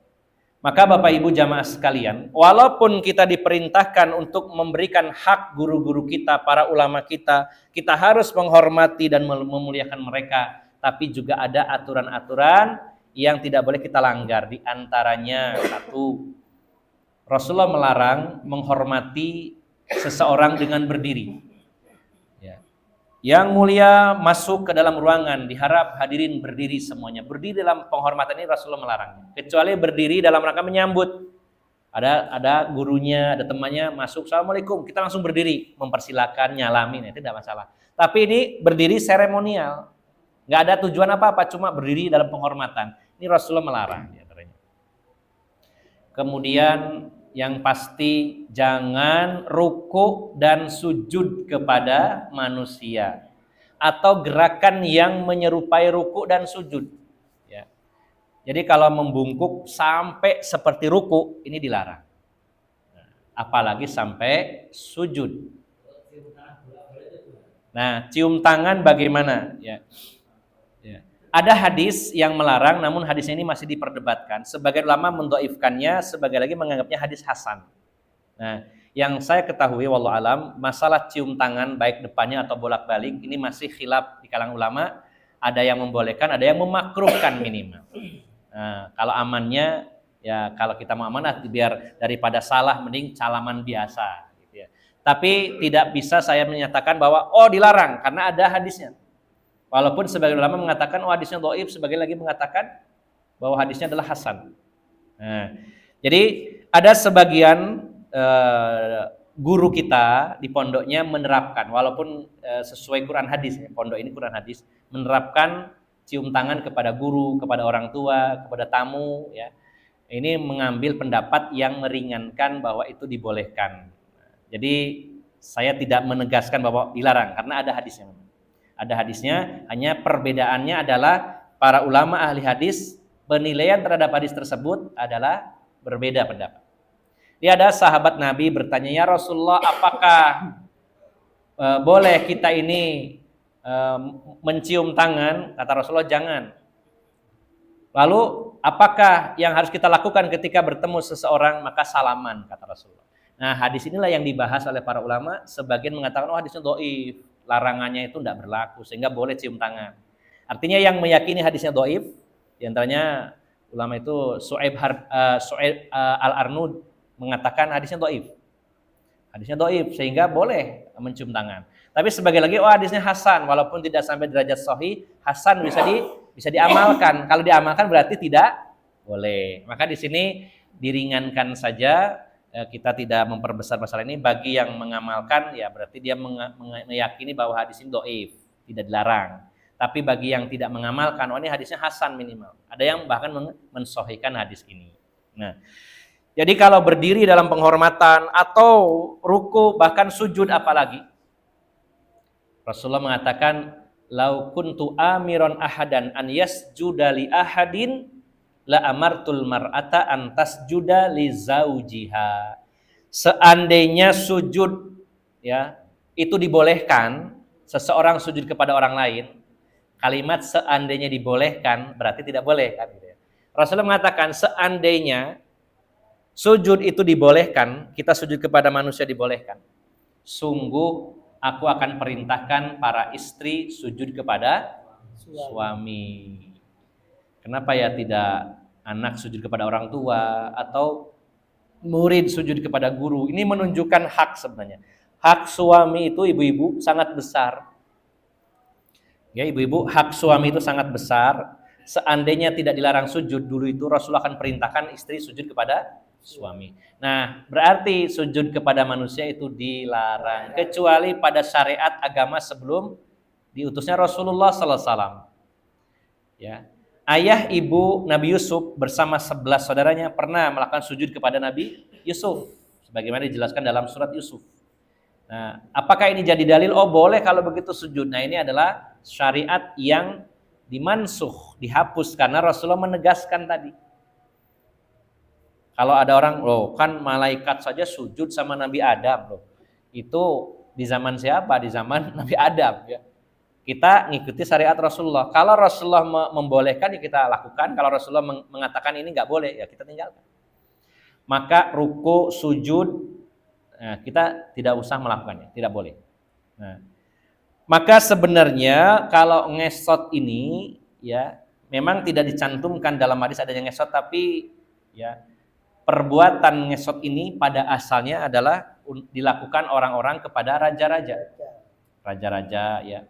Maka Bapak Ibu jamaah sekalian, walaupun kita diperintahkan untuk memberikan hak guru-guru kita, para ulama kita harus menghormati dan memuliakan mereka, tapi juga ada aturan-aturan yang tidak boleh kita langgar. Di antaranya, satu, Rasulullah melarang menghormati seseorang dengan berdiri. Yang mulia masuk ke dalam ruangan, diharap hadirin berdiri semuanya. Berdiri dalam penghormatan ini Rasulullah melarang. Kecuali berdiri dalam rangka menyambut. Ada gurunya, ada temannya masuk, Assalamualaikum, kita langsung berdiri, mempersilakan, nyalamin, itu tidak masalah. Tapi ini berdiri seremonial, nggak ada tujuan apa-apa, cuma berdiri dalam penghormatan. Ini Rasulullah melarang. Kemudian yang pasti jangan ruku dan sujud kepada manusia atau gerakan yang menyerupai ruku dan sujud. Ya. Jadi kalau membungkuk sampai seperti ruku ini dilarang. Apalagi sampai sujud. Nah, cium tangan bagaimana? Ya. Ada hadis yang melarang, namun hadis ini masih diperdebatkan. Sebagian ulama mendhaifkannya, sebagian lagi menganggapnya hadis hasan. Nah, yang saya ketahui wallahu alam, masalah cium tangan baik depannya atau bolak-balik ini masih khilaf di kalangan ulama. Ada yang membolehkan, ada yang memakruhkan minimal. Nah, kalau amannya ya kalau kita mau amanah biar daripada salah mending salaman biasa gitu ya. Tapi tidak bisa saya menyatakan bahwa dilarang karena ada hadisnya. Walaupun sebagian ulama mengatakan hadisnya dhaif, sebagian lagi mengatakan bahwa hadisnya adalah hasan. Nah, jadi ada sebagian guru kita di pondoknya menerapkan, walaupun sesuai Quran hadis, ya, pondok ini Quran hadis, menerapkan cium tangan kepada guru, kepada orang tua, kepada tamu. Ya. Ini mengambil pendapat yang meringankan bahwa itu dibolehkan. Jadi saya tidak menegaskan bahwa dilarang karena ada hadisnya. Ada hadisnya, hanya perbedaannya adalah para ulama ahli hadis penilaian terhadap hadis tersebut adalah berbeda pendapat. Dia ada sahabat Nabi bertanya, ya Rasulullah, apakah boleh kita ini mencium tangan? Kata Rasulullah, jangan. Lalu apakah yang harus kita lakukan ketika bertemu seseorang? Maka salaman, kata Rasulullah. Nah, hadis inilah yang dibahas oleh para ulama. Sebagian mengatakan hadisnya dhaif, larangannya itu tidak berlaku sehingga boleh cium tangan. Artinya yang meyakini hadisnya dhaif, Di antaranya ulama itu Su'aib Al-Arnud mengatakan hadisnya dhaif. Hadisnya dhaif sehingga boleh mencium tangan. Tapi sebagai lagi hadisnya hasan walaupun tidak sampai derajat sahih, hasan bisa diamalkan. Kalau diamalkan berarti tidak boleh. Maka di sini diringankan saja, kita tidak memperbesar masalah ini. Bagi yang mengamalkan ya berarti dia meyakini bahwa hadis ini dhaif, tidak dilarang. Tapi bagi yang tidak mengamalkan, ini hadisnya hasan minimal. Ada yang bahkan mensahihkan hadis ini. Nah, jadi kalau berdiri dalam penghormatan atau ruku bahkan sujud apalagi, Rasulullah mengatakan, "Lau kuntu amiron ahadan an yasjuda li ahadin la amartul mar'ata an tasjuda li zaujiha." Seandainya sujud ya, itu dibolehkan, seseorang sujud kepada orang lain, kalimat seandainya dibolehkan berarti tidak boleh kan gitu ya. Rasulullah mengatakan seandainya sujud itu dibolehkan, kita sujud kepada manusia dibolehkan, sungguh aku akan perintahkan para istri sujud kepada suami. Kenapa ya tidak anak sujud kepada orang tua atau murid sujud kepada guru? Ini menunjukkan hak sebenarnya. Hak suami itu ibu-ibu sangat besar. Ya, ibu-ibu, hak suami itu sangat besar. Seandainya tidak dilarang sujud dulu itu Rasulullah akan perintahkan istri sujud kepada suami. Nah, berarti sujud kepada manusia itu dilarang kecuali pada syariat agama sebelum diutusnya Rasulullah sallallahu alaihi wasallam. Ya. Ayah ibu Nabi Yusuf bersama 11 saudaranya pernah melakukan sujud kepada Nabi Yusuf sebagaimana dijelaskan dalam surat Yusuf. Nah, apakah ini jadi dalil? Oh, boleh kalau begitu sujud. Nah, ini adalah syariat yang dimansuh, dihapus karena Rasulullah menegaskan tadi. Kalau ada orang, loh kan malaikat saja sujud sama Nabi Adam, loh. Itu di zaman siapa? Di zaman Nabi Adam ya. Kita ngikuti syariat Rasulullah. Kalau Rasulullah membolehkan ya kita lakukan, kalau Rasulullah mengatakan ini nggak boleh ya kita tinggalkan. Maka ruku, sujud, nah, kita tidak usah melakukannya, tidak boleh. Nah, maka sebenarnya kalau ngesot ini ya memang tidak dicantumkan dalam hadis adanya ngesot, tapi ya perbuatan ngesot ini pada asalnya adalah dilakukan orang-orang kepada raja-raja ya.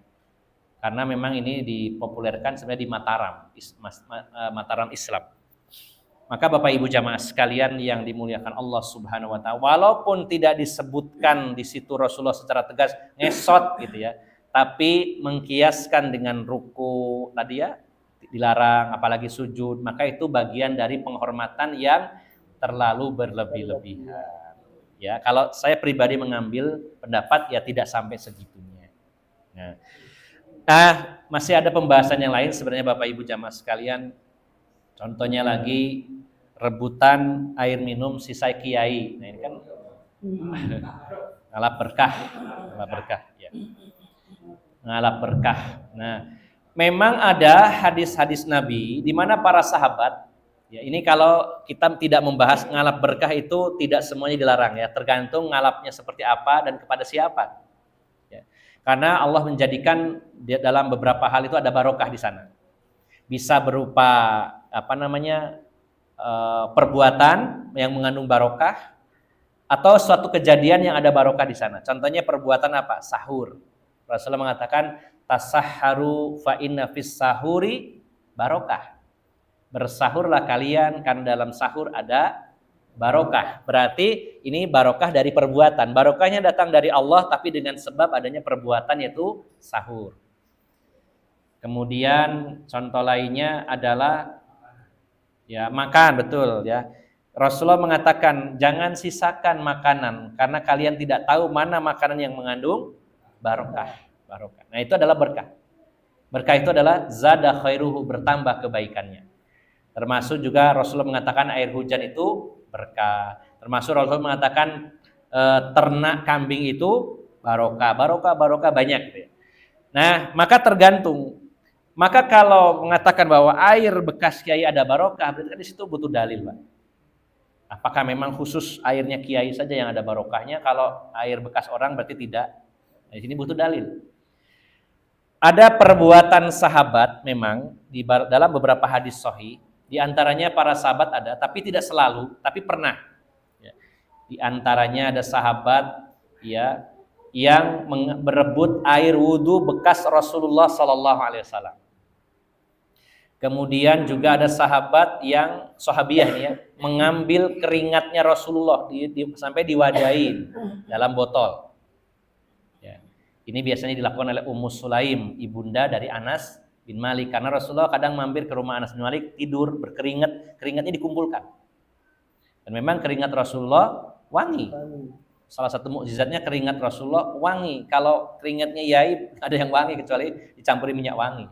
Karena memang ini dipopulerkan sebenarnya di Mataram Islam. Maka Bapak Ibu jamaah sekalian yang dimuliakan Allah Subhanahu wa taala, walaupun tidak disebutkan di situ Rasulullah secara tegas ngesot gitu ya, tapi mengkiaskan dengan ruku tadi ya dilarang, apalagi sujud, maka itu bagian dari penghormatan yang terlalu berlebih-lebihan. Ya, kalau saya pribadi mengambil pendapat ya tidak sampai segitunya. Nah, masih ada pembahasan yang lain sebenarnya Bapak Ibu jamaah sekalian. Contohnya lagi rebutan air minum sisa kiai. Nah, ini kan ngalap berkah ya. Ngalap berkah. Nah, memang ada hadis-hadis Nabi di mana para sahabat ya, ini kalau kita tidak membahas ngalap berkah itu tidak semuanya dilarang ya, tergantung ngalapnya seperti apa dan kepada siapa. Ya. Karena Allah menjadikan dalam beberapa hal itu ada barokah di sana. Bisa berupa perbuatan yang mengandung barokah atau suatu kejadian yang ada barokah di sana. Contohnya perbuatan apa? Sahur. Rasulullah mengatakan tasahharu fa inna fis sahuri barokah. Bersahurlah kalian karena dalam sahur ada barokah. Berarti ini barokah dari perbuatan. Barokahnya datang dari Allah tapi dengan sebab adanya perbuatan yaitu sahur. Kemudian contoh lainnya adalah ya makan, betul ya. Rasulullah mengatakan jangan sisakan makanan karena kalian tidak tahu mana makanan yang mengandung barokah. Nah, itu adalah berkah. Berkah itu adalah zada khairuhu, bertambah kebaikannya. Termasuk juga Rasulullah mengatakan air hujan itu berkah. Termasuk Rasulullah mengatakan ternak kambing itu barokah banyak gitu ya. Nah, maka tergantung. Maka kalau mengatakan bahwa air bekas kiai ada barokah, berarti di situ butuh dalil, Pak. Apakah memang khusus airnya kiai saja yang ada barokahnya? Kalau air bekas orang berarti tidak. Nah, di sini butuh dalil. ada perbuatan sahabat memang dalam beberapa hadis sahih, di antaranya para sahabat ada, tapi tidak selalu, tapi pernah. Ya. Di antaranya ada sahabat ya yang berebut air wudhu bekas Rasulullah Sallallahu Alaihi Wasallam. Kemudian juga ada sahabat yang sahabiah nih ya, mengambil keringatnya Rasulullah sampai diwadahin dalam botol. Ya. Ini biasanya dilakukan oleh Ummu Sulaim, ibunda dari Anas bin Malik, karena Rasulullah kadang mampir ke rumah Anas bin Malik tidur berkeringat, keringatnya dikumpulkan. Dan memang keringat Rasulullah wangi. Salah satu mukjizatnya keringat Rasulullah wangi. Kalau keringatnya Yai ada yang wangi kecuali dicampuri minyak wangi.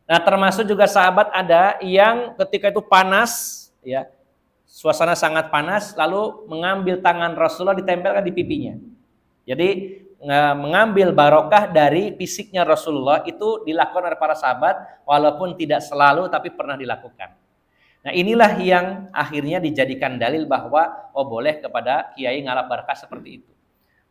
Nah, termasuk juga sahabat ada yang ketika itu panas, ya, suasana sangat panas, lalu mengambil tangan Rasulullah ditempelkan di pipinya. Jadi mengambil barokah dari fisiknya Rasulullah itu dilakukan oleh para sahabat, walaupun tidak selalu, tapi pernah dilakukan. Nah, inilah yang akhirnya dijadikan dalil bahwa boleh kepada kiai ngalap barokah seperti itu.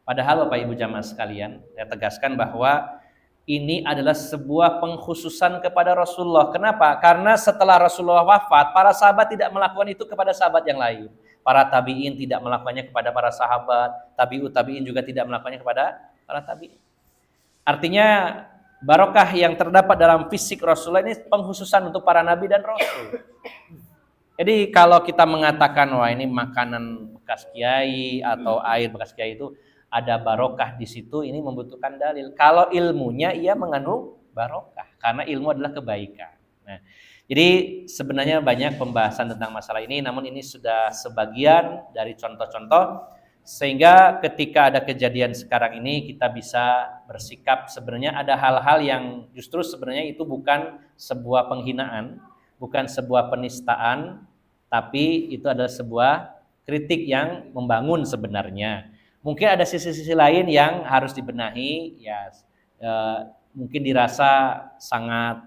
Padahal Bapak Ibu jamaah sekalian, saya tegaskan bahwa ini adalah sebuah pengkhususan kepada Rasulullah. Kenapa? Karena setelah Rasulullah wafat, para sahabat tidak melakukan itu kepada sahabat yang lain. Para tabi'in tidak melakukannya kepada para sahabat. Tabi'ut tabi'in juga tidak melakukannya kepada para tabi'in. Artinya barokah yang terdapat dalam fisik Rasulullah ini pengkhususan untuk para nabi dan rasul. Jadi kalau kita mengatakan wah ini makanan bekas kiai atau air bekas kiai itu ada barokah di situ, ini membutuhkan dalil. Kalau ilmunya ia mengandung barokah karena ilmu adalah kebaikan. Nah, jadi sebenarnya banyak pembahasan tentang masalah ini, namun ini sudah sebagian dari contoh-contoh sehingga ketika ada kejadian sekarang ini kita bisa bersikap sebenarnya ada hal-hal yang justru sebenarnya itu bukan sebuah penghinaan, bukan sebuah penistaan, tapi itu adalah sebuah kritik yang membangun sebenarnya. Mungkin ada sisi-sisi lain yang harus dibenahi, ya mungkin dirasa sangat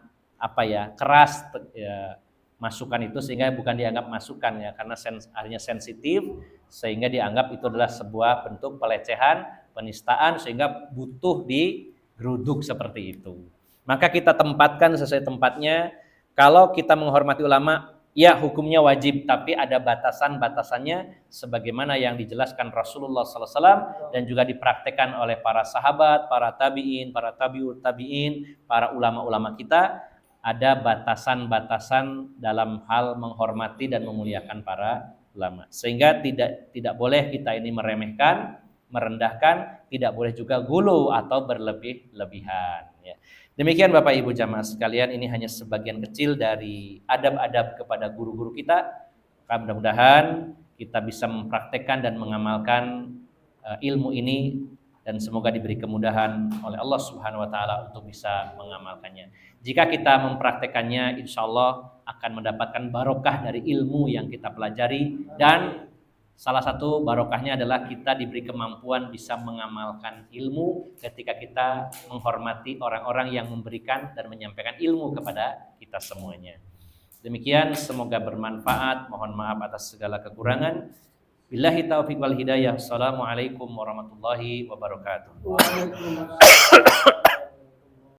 keras masukan itu sehingga bukan dianggap masukan ya karena akhirnya sensitif sehingga dianggap itu adalah sebuah bentuk pelecehan, penistaan sehingga butuh digeruduk seperti itu. Maka kita tempatkan sesuai tempatnya. Kalau kita menghormati ulama, ya hukumnya wajib, tapi ada batasan-batasannya sebagaimana yang dijelaskan Rasulullah SAW dan juga dipraktekkan oleh para sahabat, para tabi'in, para tabi'ut tabi'in, para ulama-ulama kita. Ada batasan-batasan dalam hal menghormati dan memuliakan para ulama. Sehingga tidak boleh kita ini meremehkan, merendahkan, tidak boleh juga gulu atau berlebih-lebihan. Ya. Demikian Bapak Ibu jamaah sekalian, ini hanya sebagian kecil dari adab-adab kepada guru-guru kita. Mudah-mudahan kita bisa mempraktekkan dan mengamalkan ilmu ini dan semoga diberi kemudahan oleh Allah Subhanahu wa taala untuk bisa mengamalkannya. Jika kita mempraktekannya, insya Allah akan mendapatkan barokah dari ilmu yang kita pelajari dan salah satu barokahnya adalah kita diberi kemampuan bisa mengamalkan ilmu ketika kita menghormati orang-orang yang memberikan dan menyampaikan ilmu kepada kita semuanya. Demikian, semoga bermanfaat. Mohon maaf atas segala kekurangan. Billahi taufiq wal hidayah. Assalamualaikum warahmatullahi wabarakatuh.